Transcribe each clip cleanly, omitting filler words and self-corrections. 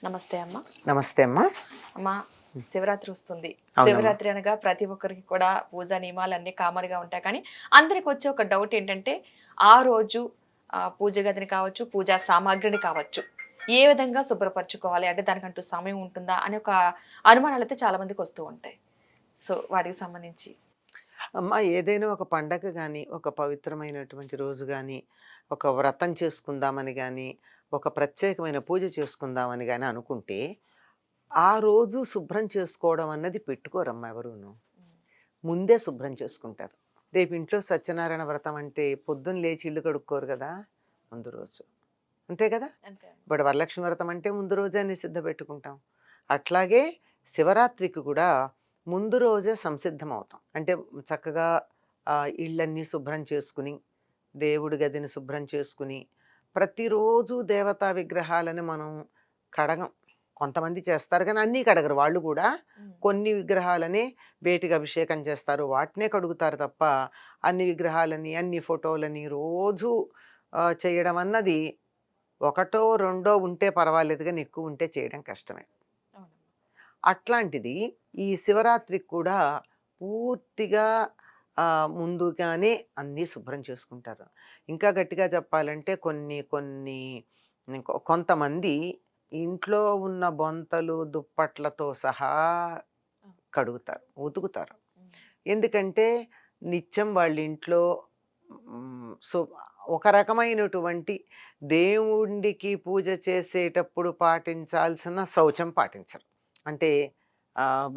నమస్తే అమ్మ. నమస్తే అమ్మా. అమ్మ, శివరాత్రి వస్తుంది. అవునమ్మా. శివరాత్రి అనగా ప్రతి ఒక్కరికి కూడా పూజా నియమాలన్నీ కామన్‌గా ఉంటాయి. కానీ అందరికి వచ్చే ఒక డౌట్ ఏంటంటే ఆ రోజు పూజ గదిని కావచ్చు, పూజా సామాగ్రిని కావచ్చు, ఏ విధంగా శుభ్రపరచుకోవాలి? అంటే దానికంటూ సమయం ఉంటుందా? అనే ఒక అనుమానాలైతే చాలా మందికి వస్తూ ఉంటాయి. సో, వాటికి సంబంధించి. అమ్మా, ఏదైనా ఒక పండగ గాని, ఒక పవిత్రమైనటువంటి రోజు గాని, ఒక వ్రతం చేసుకుందామని గాని, ఒక ప్రత్యేకమైన పూజ చేసుకుందామని గాని అనుకుంటే, ఆ రోజు శుభ్రం చేసుకోవడం అన్నది పెట్టుకోరమ్మా ఎవరూను. హ్మ్. ముందే శుభ్రం చేసుకుంటారు. రేపు ఇంట్లో సత్యనారాయణ వ్రతం అంటే పొద్దున్న లేచి ఇల్లు కడుక్కోరు గదా! ముందు రోజు. అంతే గదా! అంతే అమ్మ. ఇప్పుడు వరలక్ష్మి వ్రతం అంటే ముందు రోజే అన్ని సిద్ధపెట్టుకుంటాం. అట్లాగే శివరాత్రికి కూడా ముందు రోజే సంసిద్ధమవుతాం. అంటే చక్కగా ఇళ్ళన్నీ శుభ్రం చేసుకుని, దేవుడి గదిని శుభ్రం చేసుకుని, ప్రతిరోజు దేవతా విగ్రహాలను మనం కడగం. కొంతమంది చేస్తారు కానీ అన్నీ కడగరు వాళ్ళు కూడా. హ్మ్. కొన్ని విగ్రహాలనే వేటికి అభిషేకం చేస్తారు. వాటినే కడుగుతారు తప్ప, అన్ని విగ్రహాలని, అన్ని ఫోటోలని రోజూ చేయడం అన్నది ఒకటో, రెండో ఉంటే పర్వాలేదు గానీ ఎక్కువుంటే చేయడం కష్టమే. అవునమ్మా. అట్లాంటిది ఈ శివరాత్రికి కూడా పూర్తిగా ముందుగానే అన్నీ శుభ్రం చేసుకుంటారు. ఇంకా గట్టిగా చెప్పాలంటే కొన్ని కొన్ని కొంతమంది ఇంట్లో ఉన్న బొంతలు, దుప్పట్లతో సహా ఆ! కడుగుతారు, ఉతుకుతారు. హ్మ్. ఎందుకంటే నిత్యం వాళ్ళ ఇంట్లో సో ఒక రకమైనటువంటి దేవుడికి పూజ చేసేటప్పుడు పాటించాల్సిన శౌచం పాటించరు. అంటే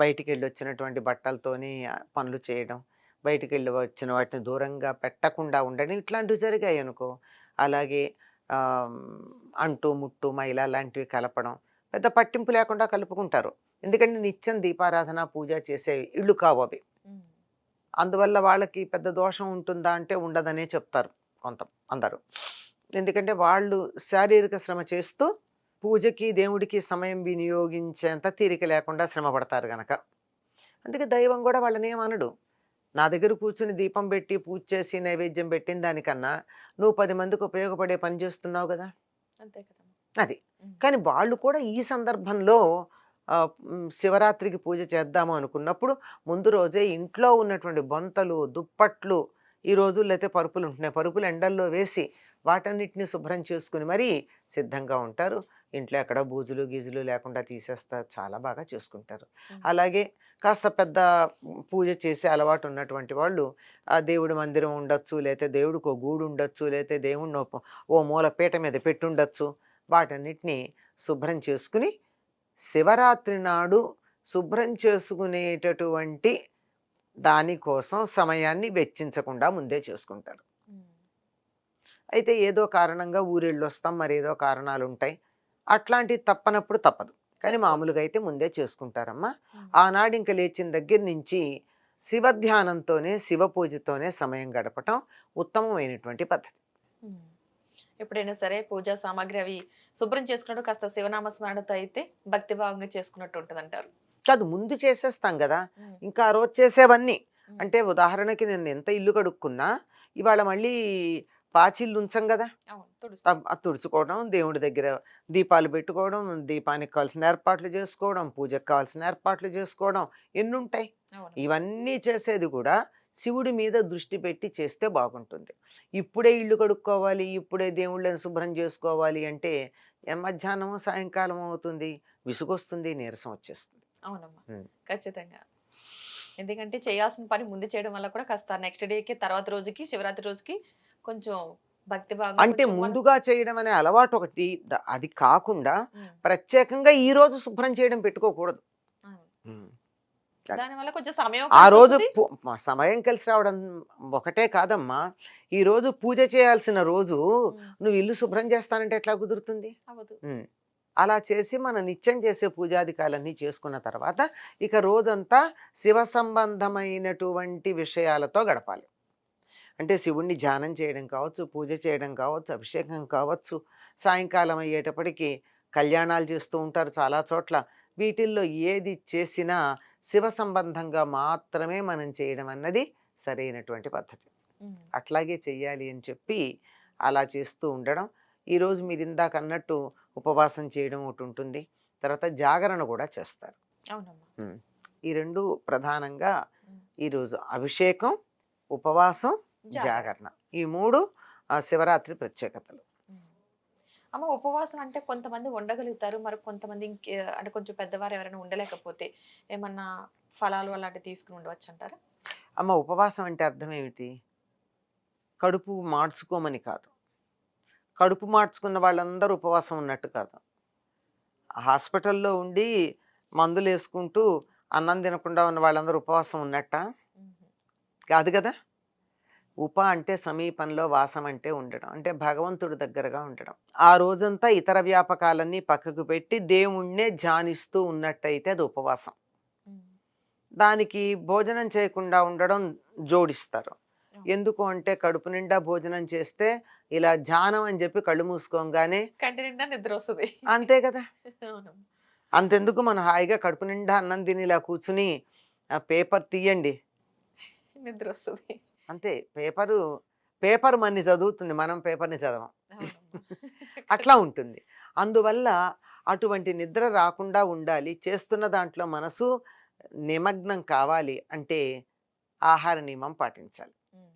బయటికెళ్ళి వచ్చినటువంటి బట్టలతోని పనులు చేయడం, బయటికెళ్ళి వచ్చిన వాటిని దూరంగా పెట్టకుండా ఉండడం ఇట్లాంటివి జరిగాయి అనుకో. అలాగే ఆహ్, అంటు, ముట్టు, మైల లాంటివి కలపడం పెద్ద పట్టింపు లేకుండా కలుపుకుంటారు. ఎందుకంటే నిత్యం దీపారాధన, పూజ చేసే ఇళ్ళు కావవి. హ్మ్. అందువల్ల వాళ్ళకి పెద్ద దోషం ఉంటుందా అంటే ఉండదనే చెప్తారు కొంత అందరూ. ఎందుకంటే వాళ్ళు శారీరక శ్రమ చేస్తూ పూజకి, దేవుడికి సమయం వినియోగించేంత తీరిక లేకుండా శ్రమ పడతారు గనక. అందుకే దైవం గూడా వాళ్ళనేమనడు. నా దగ్గర కూర్చొని దీపం పెట్టి, పూజ చేసి, నైవేద్యం పెట్టిన దానికన్నా, నువ్వు 10 మందికి ఉపయోగపడే పని చేస్తున్నావు గదా! అంతే కదమ్మా. అది. హ్మ్. కానీ వాళ్ళు కూడా ఈ సందర్భంలో శివరాత్రికి పూజ చేద్దాము అనుకున్నప్పుడు ముందు రోజే ఇంట్లో ఉన్నటువంటి బొంతలు, దుప్పట్లు ఈ రోజుల్లో అయితే పరుపులు ఉంటున్నాయి. పరుపులు ఎండల్లో వేసి వాటన్నిటిని శుభ్రం చేసుకుని మరీ సిద్ధంగా ఉంటారు. ఇంట్లో ఎక్కడ బూజులు, గీజులు లేకుండా తీసేస్తారు. చాలా బాగా చేసుకుంటారు. హ్మ్. అలాగే కాస్త పెద్ద పూజ చేసే అలవాటు ఉన్నటువంటి వాళ్ళు ఆ దేవుడి మందిరం ఉండొచ్చు, లేతే దేవుడికి ఓ గూడు ఉండొచ్చు, లేతే దేవుడిని ఓ మూల పీట మీద పెట్టుండొచ్చు. వాటన్నిటిని శుభ్రం చేసుకుని, శివరాత్రి నాడు శుభ్రం చేసుకునేటటువంటి దానికోసం సమయాన్ని వెచ్చించకుండా ముందే చేసుకుంటారు. హ్మ్. అయితే ఏదో కారణంగా ఊరెళ్ళొస్తాం, మరేదో కారణాలుంటాయి. అట్లాంటివి తప్పనప్పుడు తప్పదు. కానీ చేసుకోవాలి. మామూలుగా అయితే ముందే చేసుకుంటారమ్మా. హ్మ్. ఆనాడు ఇంక లేచిన దగ్గర నుంచి శివ ధ్యానంతోనే, శివ పూజతోనే సమయం గడపటం ఉత్తమమైనటువంటి పద్ధతి. హ్మ్. ఎప్పుడైనా సరే పూజా సామాగ్రి అవి శుభ్రం చేసుకున్నప్పుడు కాస్త శివనామ స్మరణతో అయితే భక్తిభావంగా చేసుకున్నట్టు ఉంటదంటారు. కాదు ముందు చేసేస్తాం గదా! హ్మ్. ఇంకా ఆ రోజు చేసేవన్నీ. హ్మ్. అంటే ఉదాహరణకి నేను ఎంత ఇల్లు కడుక్కున్నా, ఇవాళ మళ్ళీ పాచిళ్ళు ఉంచం గదా! అవును. తుడుస్తాం. అది తుడుచుకోవడం, దేవుడి దగ్గర దీపాలు పెట్టుకోవడం, దీపానికి కావాల్సిన ఏర్పాట్లు జేసుకోవడం, పూజకు కావాల్సిన ఏర్పాట్లు జేసుకోవడం ఎన్నుంటాయి. అవునమ్మా. ఇవన్నీ చేసేది కూడా శివుడి మీద దృష్టి పెట్టి చేస్తే బాగుంటుంది. ఇప్పుడే ఇల్లు కడుక్కోవాలి, ఇప్పుడే దేవుళ్ళని శుభ్రం జేసుకోవాలి అంటే మధ్యాహ్నమో, సాయంకాలమో అవుతుంది. విసుగొస్తుంది, నీరసం వచ్చేస్తుంది. అవునమ్మా. హ్మ్. ఖచ్చితంగా. ఎందుకంటే చేయాల్సిన పని ముందు చేయడం వల్ల కూడా కాస్త నెక్స్ట్ డేకి తర్వాత రోజుకి శివరాత్రి రోజుకి కొంచెం భక్తి భావంగా అంటే కొంచెం మనం. ముందుగా చేయడం అనే అలవాటు ఒకటి అది కాకుండా హ్మ్. ప్రత్యేకంగా ఈరోజు శుభ్రం చేయడం పెట్టుకోకూడదు. అవును. హ్మ్. అది. దానివల్ల కొంచెం సమయం ఆ రోజు కలిసొస్తది. సమయం కలిసి రావడం ఒకటే కాదమ్మా. ఈరోజు పూజ చేయాల్సిన రోజు హ్మ్. నువ్వు ఇల్లు శుభ్రం చేస్తానంటే ఎట్లా కుదురుతుంది? అవ్వదు. హ్మ్. అలా చేసి మనం నిత్యం చేసే పూజాదికాలన్నీ చేసుకున్న తర్వాత ఇక రోజంతా శివ సంబంధమైనటువంటి విషయాలతో గడపాలి. అంటే శివుణ్ణి ధ్యానం చేయడం కావచ్చు, పూజ చేయడం కావచ్చు, అభిషేకం కావచ్చు, సాయంకాలం అయ్యేటప్పటికి కళ్యాణాలు చేస్తూ ఉంటారు చాలా చోట్ల. వీటిల్లో ఏది చేసినా శివ సంబంధంగా మాత్రమే మనం చేయడం అన్నది సరైనటువంటి పద్ధతి. హ్మ్. అట్లాగే చెయ్యాలి అని చెప్పి అలా చేస్తూ ఉండడం. ఈరోజు మీరు ఇందాక అన్నట్టు ఉపవాసం చేయడం ఒకటి ఉంటుంది. తర్వాత జాగరణ కూడా చేస్తారు. అవునమ్మా. ఉమ్. ఈ రెండు ప్రధానంగా ఉమ్. ఈరోజు అభిషేకం, ఉపవాసం, జాగరణ. జాగరణ, ఈ మూడు శివరాత్రి ప్రత్యేకతలు. ఉమ్. అమ్మ, ఉపవాసం అంటే కొంతమంది ఉండగలుగుతారు, మరి కొంతమంది అంటే కొంచెం పెద్దవారు ఎవరైనా ఉండలేకపోతే ఏమన్నా ఫలాలు అలాంటివి తీసుకుని ఉండవచ్చు అంటారా? అమ్మ, ఉపవాసం అంటే అర్థం ఏమిటి? కడుపు మార్చుకోమని కాదు. కడుపు మార్చుకున్న వాళ్ళందరూ ఉపవాసం ఉన్నట్టు కాదు. హాస్పిటల్లో ఉండి మందులు వేసుకుంటూ అన్నం తినకుండా ఉన్న వాళ్ళందరూ ఉపవాసం ఉన్నట్ట ఉహు. కాదు కదా. ఉప అంటే సమీపంలో, వాసం అంటే ఉండడం, అంటే భగవంతుడి దగ్గరగా ఉండడం. ఆ రోజంతా ఇతర వ్యాపకాలన్నీ పక్కకు పెట్టి దేవుణ్ణే ధ్యానిస్తూ ఉన్నట్టయితే అది ఉపవాసం. ఉమ్. దానికి భోజనం చేయకుండా ఉండడం జోడిస్తారు. అవును. ఎందుకు అంటే కడుపు నిండా భోజనం చేస్తే ఇలా ధ్యానం అని చెప్పి కళ్ళు మూసుకోగానే కంటి నిండా నిద్ర వస్తుంది. అంతే కదా. అవును. అంతెందుకు, మనం హాయిగా కడుపు నిండా అన్నం తిని ఇలా కూర్చుని పేపర్ తీయండి, నిద్ర వస్తుంది. అంతే. పేపరు పేపర్ మన్ని చదువుతుంది, మనం పేపర్ని చదవం. అవునమ్మా. అట్లా ఉంటుంది. అందువల్ల అటువంటి నిద్ర రాకుండా ఉండాలి, చేస్తున్న దాంట్లో మనసు నిమగ్నం కావాలి అంటే ఆహార నియమం పాటించాలి. ఉమ్.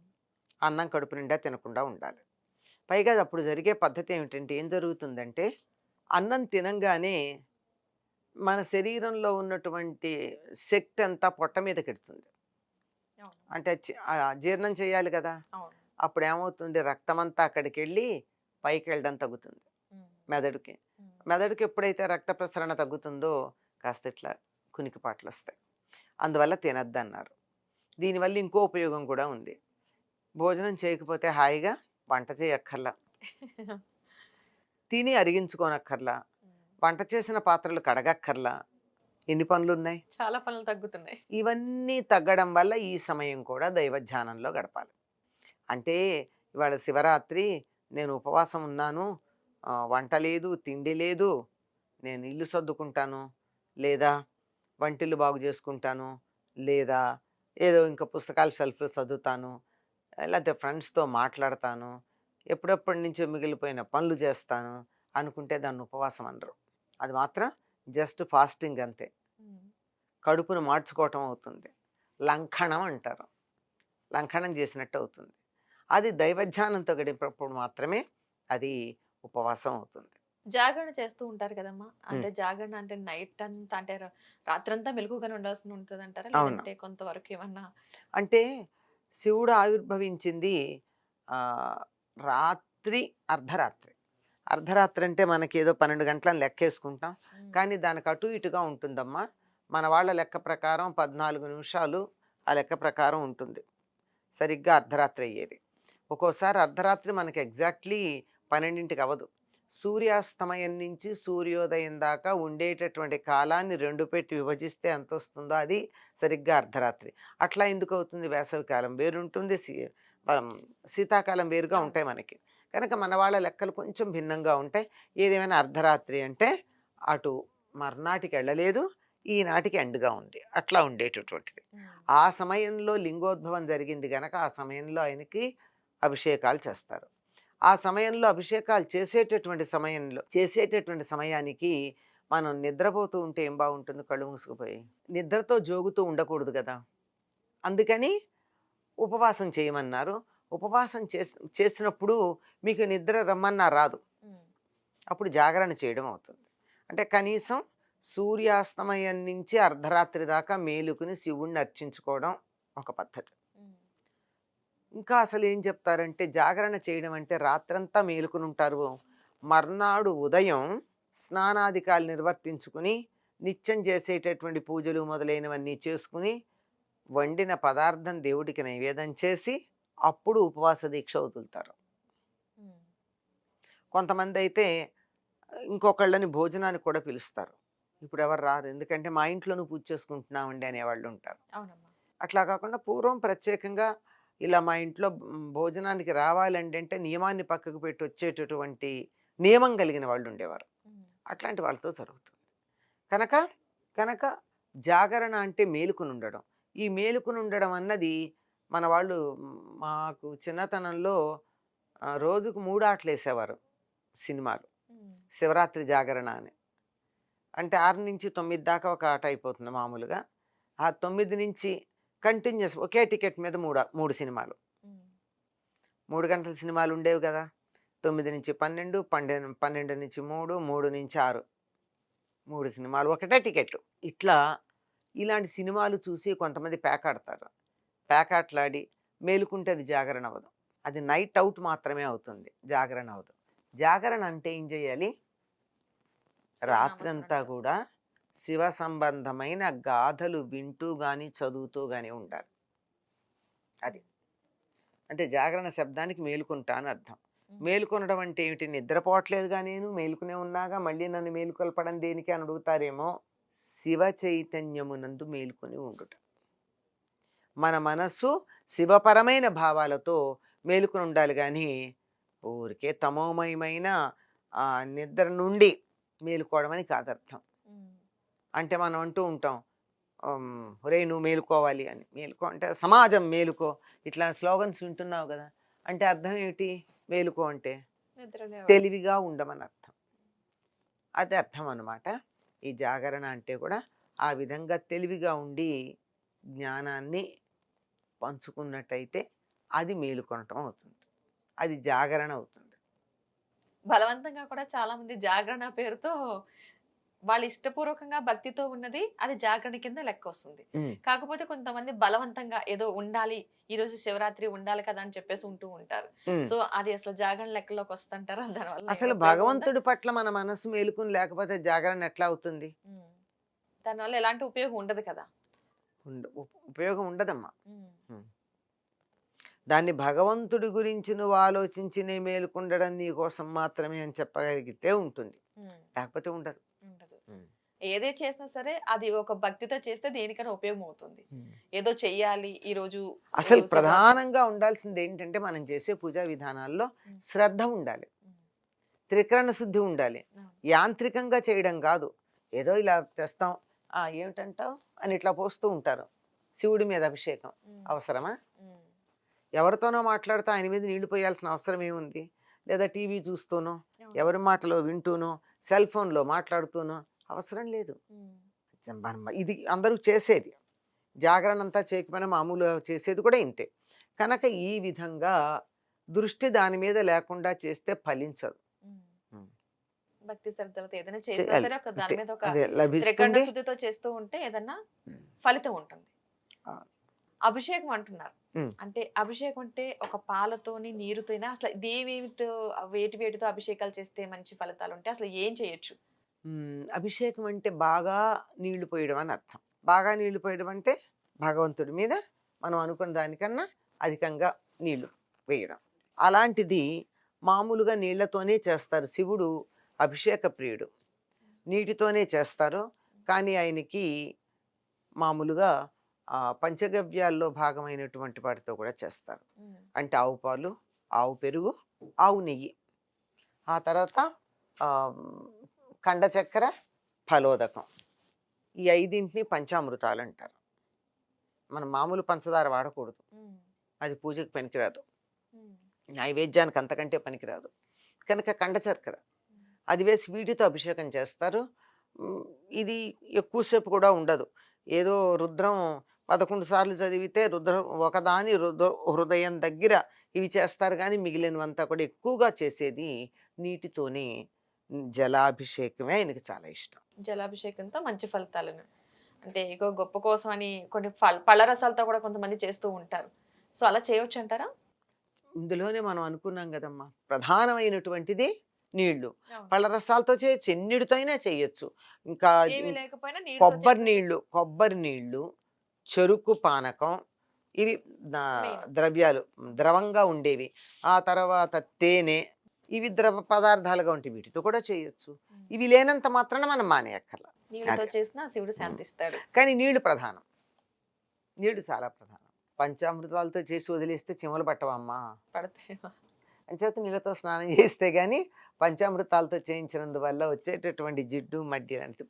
అన్నం కడుపు నిండా తినకుండా ఉండాలి. పైగా అప్పుడు జరిగే పద్ధతి ఏమిటంటే, ఏం జరుగుతుందంటే అన్నం తినంగానే మన శరీరంలో ఉన్నటువంటి శక్తి అంతా పొట్ట మీదకి ఎడుతుంది. అవును. అంటే జీర్ణం చేయాలి కదా. అవును. అప్పుడు ఏమవుతుంది, రక్తమంతా అక్కడికి వెళ్ళి పైకి వెళ్ళడం తగ్గుతుంది ఉమ్. మెదడుకి. ఉమ్. మెదడుకి ఎప్పుడైతే రక్త ప్రసరణ తగ్గుతుందో కాస్త ఇట్లా కునికిపాట్లు వస్తాయి. అందువల్ల తినద్దన్నారు. దీనివల్ల ఇంకో ఉపయోగం కూడా ఉంది. భోజనం చేయకపోతే హాయిగా వంట చేయక్కర్లా, తిని అరిగించుకోనక్కర్లా, ఉమ్. వంట చేసిన పాత్రలు కడగక్కర్లా. ఎన్ని పనులున్నాయి. చాలా పనులు తగ్గుతున్నాయి. ఇవన్నీ తగ్గడం వల్ల ఈ సమయం కూడా దైవధ్యానంలో గడపాలి. అంటే ఇవాళ శివరాత్రి, నేను ఉపవాసం ఉన్నాను, వంట లేదు, తిండి లేదు, నేను ఇల్లు సర్దుకుంటాను, లేదా వంటిల్లు బాగు చేసుకుంటాను, లేదా ఏదో ఇంకా పుస్తకాలు షెల్ఫ్లో చదువుతాను, లేకపోతే ఫ్రెండ్స్తో మాట్లాడతాను, ఎప్పుడెప్పటి నుంచో మిగిలిపోయిన పనులు చేస్తాను అనుకుంటే దాన్ని ఉపవాసం అనరు. అది మాత్రం జస్ట్ ఫాస్టింగ్ అంతే. ఉమ్. కడుపును మార్చుకోవటం అవుతుంది. లంఘనం అంటారు, లంఘనం చేసినట్టు అవుతుంది. అది దైవధ్యానంతో గడిపినప్పుడు మాత్రమే అది ఉపవాసం అవుతుంది. జాగరణ చేస్తూ ఉంటారు కదమ్మా. ఉమ్, అంటే జాగరణ అంటే నైట్ అంతా అంటే రాత్రంతా మెలకుగానే ఉండాల్సి ఉంటుంది అంటారా? అవును. లేదంటే కొంతవరకు ఏమన్నా? అంటే శివుడు ఆవిర్భవించింది ఆ, రాత్రి, అర్ధరాత్రి. అర్ధరాత్రి అంటే మనకి ఏదో 12 గంటలను లెక్కేసుకుంటాం, ఉమ్. కానీ దానికి అటు ఇటుగా ఉంటుందమ్మా. మన వాళ్ళ లెక్క ప్రకారం 14 నిమిషాలు ఆ లెక్క ప్రకారం ఉంటుంది. సరిగ్గా అర్ధరాత్రి అయ్యేది. ఒక్కోసారి అర్ధరాత్రి మనకి ఎగ్జాక్ట్లీ 12ంటికి అవ్వదు. సూర్యాస్తమయం నుంచి సూర్యోదయం దాకా ఉండేటటువంటి కాలాన్ని రెండు పెట్టి విభజిస్తే ఎంత వస్తుందో అది సరిగ్గా అర్ధరాత్రి. అట్లా ఎందుకు అవుతుంది? వేసవి కాలం వేరుంటుంది, మనం శీతాకాలం వేరుగా అవును. ఉంటాయి మనకి. కనుక మన వాళ్ళ లెక్కలు కొంచెం భిన్నంగా ఉంటాయి. ఏదేమైనా అర్ధరాత్రి అంటే అటు మర్నాటికి వెళ్ళలేదు, ఈనాటికి ఎండుగా ఉంది, అట్లా ఉండేటటువంటిది. ఉమ్. ఆ సమయంలో లింగోద్భవం జరిగింది గనక ఆ సమయంలో ఆయనకి అభిషేకాలు చేస్తారు. ఆ సమయంలో అభిషేకాలు చేసేటటువంటి సమయానికి మనం నిద్రపోతూ ఉంటే ఏం బాగుంటుంది? కళ్ళు మూసుకుపోయి నిద్రతో జోగుతూ ఉండకూడదు కదా. అందుకని ఉపవాసం చేయమన్నారు. ఉపవాసం చేసినప్పుడు మీకు నిద్ర రమ్మన్నా రాదు, ఉమ్. అప్పుడు జాగరణ చేయడం అవుతుంది. అంటే కనీసం సూర్యాస్తమయం నుంచి అర్ధరాత్రి దాకా మేలుకుని శివుణ్ణి అర్చించుకోవడం ఒక పద్ధతి. ఉమ్. ఇంకా అసలు ఏం చెప్తారంటే, జాగరణ చేయడం అంటే రాత్రంతా మేలుకుని ఉంటారు, మర్నాడు ఉదయం స్నానాధికాలు నిర్వర్తించుకుని నిత్యం చేసేటటువంటి పూజలు మొదలైనవన్నీ చేసుకుని వండిన పదార్థం దేవుడికి నైవేద్యం చేసి అప్పుడు ఉపవాస దీక్ష వదులుతారు. ఉమ్. కొంతమంది అయితే ఇంకొకళ్ళని భోజనానికి కూడా పిలుస్తారు. ఇప్పుడు ఎవరు రారు, ఎందుకంటే మా ఇంట్లోనూ పూజ చేసుకుంటున్నామండి అనేవాళ్ళు ఉంటారు. అవునమ్మా. అట్లా కాకుండా పూర్వం ప్రత్యేకంగా ఇలా మా ఇంట్లో భోజనానికి రావాలండి అంటే నియమాన్ని పక్కకు పెట్టి వచ్చేటటువంటి నియమం కలిగిన వాళ్ళు ఉండేవారు. ఉమ్. అట్లాంటి వాళ్ళతో జరుగుతుంది. కనుక కనుక జాగరణ అంటే మేలుకుని ఉండడం. ఈ మేలుకుని ఉండడం అన్నది మన వాళ్ళు, మాకు చిన్నతనంలో రోజుకు 3 ఆటలు వేసేవారు సినిమాలు, ఉమ్. శివరాత్రి జాగరణ అని. అంటే 6 నుంచి 9 దాకా ఒక ఆట అయిపోతుంది మామూలుగా. ఆ 9 నుంచి కంటిన్యూస్ ఒకే టికెట్ మీద 3 సినిమాలు. 3 గంటల సినిమాలు ఉండేవి కదా! 9-12, 12-3, 3-6 3 సినిమాలు ఒకటే టికెట్. ఇలాంటి సినిమాలు చూసి కొంతమంది పేకాడతారు. పేకాటలాడి మేలుకుంటే అది జాగరణ అవ్వదు. అది నైట్ అవుట్ మాత్రమే అవుతుంది. జాగరణ అవ్వదు. జాగరణ అంటే ఏం చేయాలి? రాత్రంతా కూడా శివ సంబంధమైన గాథలు వింటూ గాని చదువుతూ గాని ఉండాలి. అది అంటే జాగరణ శబ్దానికి మేలుకుంటా అని అర్థం. మేలుకొనడం అంటే ఏమిటి? నిద్రపోవట్లేదుగా, నేను మేలుకునే ఉన్నాగా, మళ్ళీ నన్ను మేలుకొల్పడం దేనికి అని అడుగుతారేమో. శివ చైతన్యమునందు మేలుకొని ఉండుట. మన మనస్సు శివపరమైన భావాలతో మేలుకొని ఉండాలి, కానీ ఊరికే తమోమయమైన నిద్ర నుండి మేలుకోవడం అని కాదర్థం. అంటే మనం అంటూ ఉంటాం, ఒరేయ్ నువ్వు మేలుకోవాలి అని. మేలుకో అంటే సమాజం మేలుకో, ఇట్లా స్లోగన్స్ వింటున్నావు కదా, అంటే అర్థం ఏమిటి? మేలుకో అంటే తెలివిగా ఉండమని అర్థం. అది అర్థం అన్నమాట. ఈ జాగరణ అంటే కూడా ఆ విధంగా తెలివిగా ఉండి జ్ఞానాన్ని పంచుకున్నట్టయితే అది మేలుకొనటం అవుతుంది. అది జాగరణ అవుతుంది. బలవంతంగా కూడా చాలా మంది జాగరణ పేరుతో వాళ్ళు ఇష్టపూర్వకంగా భక్తితో ఉన్నది అది జాగరణ కింద లెక్క వస్తుంది. కాకపోతే కొంతమంది బలవంతంగా ఏదో ఉండాలి, ఈ రోజు శివరాత్రి ఉండాలి కదా అని చెప్పేసి ఉంటూ ఉంటారు. సో అది అసలు జాగరణ లెక్కలోకి వస్తుంటారా? దానివల్ల అసలు భగవంతుడి పట్ల మన మనసు మేలుకుని లేకపోతే జాగరణ ఎట్లా అవుతుంది? దానివల్ల ఎలాంటి ఉపయోగం ఉండదు కదా. ఉపయోగం ఉండదమ్మా. దాన్ని భగవంతుడి గురించి నువ్వు ఆలోచించి నీ మేలుకుండడం నీ కోసం మాత్రమే అని చెప్పగలిగితే ఉంటుంది, లేకపోతే ఉండదు. ఏదే చేసినా సరే అది ఒక భక్తితో చేస్తే దేనికైనా ఉపయోగం అవుతుంది. ఏదో చెయ్యాలి ఈ రోజు. అసలు ప్రధానంగా ఉండాల్సింది ఏంటంటే మనం చేసే పూజా విధానాల్లో శ్రద్ధ ఉండాలి, త్రికరణ శుద్ధి ఉండాలి. యాంత్రికంగా చేయడం కాదు. ఏదో ఇలా తెస్తాం, ఏమిటంటావు అని ఇట్లా పోస్తూ ఉంటారు. శివుడి మీద అభిషేకం అవసరమా? ఎవరితోనో మాట్లాడుతూ ఆయన మీద నీళ్లు పోయాల్సిన అవసరం ఏముంది? లేదా టీవీ చూస్తూనో, ఎవరి మాటలో వింటూనో, సెల్ ఫోన్లో మాట్లాడుతూనో అవసరం లేదు. ఇది అందరూ చేసేది. జాగరణ అంతా చేయకపోయినా మామూలుగా చేసేది కూడా ఇంతే. కనుక ఈ విధంగా దృష్టి దాని మీద లేకుండా చేస్తే ఫలించదు. భక్తి శ్రద్ధలతో ఏదైనా చేసినా సరే ఒక దాని మీద ఒక త్రికరణ శుద్ధితో చేస్తూ ఉంటే ఏదన్నా ఫలితం ఉంటుంది. అభిషేకం అంటున్నారు, అంటే అభిషేకం అంటే ఒక పాలతోని నీరుతోనే అసలు దేవేమితో వేటితో అభిషేకాలు చేస్తే మంచి ఫలితాలు ఉంటాయి? అసలు ఏం చేయొచ్చు? అభిషేకం అంటే బాగా నీళ్లు పోయడం అని అర్థం. బాగా నీళ్లు పోయడం అంటే భగవంతుడి మీద మనం అనుకున్న దానికన్నా అధికంగా నీళ్లు వేయడం. అలాంటిది మామూలుగా నీళ్లతోనే చేస్తారు. శివుడు అభిషేక ప్రియుడు, నీటితోనే చేస్తారు. కానీ ఆయనకి మామూలుగా పంచగవ్యాల్లో భాగమైనటువంటి వాటితో కూడా చేస్తారు. అంటే ఆవు పాలు, ఆవు పెరుగు, ఆవు నెయ్యి, ఆ తర్వాత కండ చక్కెర, ఫలోదకం, ఈ 5ంటిని పంచామృతాలు అంటారు. మనం మామూలు పంచదార వాడకూడదు, అది పూజకి పనికిరాదు, నైవేద్యానికి అంతకంటే పనికిరాదు. కనుక కండ చక్కెర అది వేసి వీటితో అభిషేకం చేస్తారు. ఇది ఎక్కువసేపు కూడా ఉండదు. ఏదో రుద్రం 11 సార్లు చదివితే రుద్రం ఒకదాని హృదయం దగ్గర ఇవి చేస్తారు, కానీ మిగిలినవంతా కూడా ఎక్కువగా చేసేది నీటితోనే. జలాభిషేకమే ఆయనకి చాలా ఇష్టం. జలాభిషేకంతో మంచి ఫలితాలను, అంటే ఏదో గొప్ప కోసం అని కొన్ని పళ్ళ రసాలతో కూడా కొంతమంది చేస్తూ ఉంటారు. సో అలా చేయొచ్చు అంటారా? ఇందులోనే మనం అనుకున్నాం కదమ్మా, ప్రధానమైనటువంటిది నీళ్లు. పళ్ళ రసాలతో చేయొచ్చు, ఎన్నిటితో అయినా చేయొచ్చు. ఇంకా కొబ్బరి నీళ్లు, చెరుకు పానకం, ఇవి ద్రవ్యాలు ద్రవంగా ఉండేవి. ఆ తర్వాత తేనె, ఇవి ద్రవ పదార్థాలుగా ఉంటాయి, వీటితో కూడా చేయొచ్చు. ఇవి లేనంత మాత్రాన మనం మానేయక్కర్లా, శివుడు శాంతిస్తాడు. కానీ నీళ్లు ప్రధానం, నీళ్లు చాలా ప్రధానం. పంచామృతాలతో చేసి వదిలేస్తే చెమలు పట్టవమ్మా, పడతాయి. అంచేత నీళ్ళతో స్నానం చేస్తే గానీ పంచామృతాలతో చేయించినందువల్ల వచ్చేటటువంటి జిడ్డు మడ్డి అనేది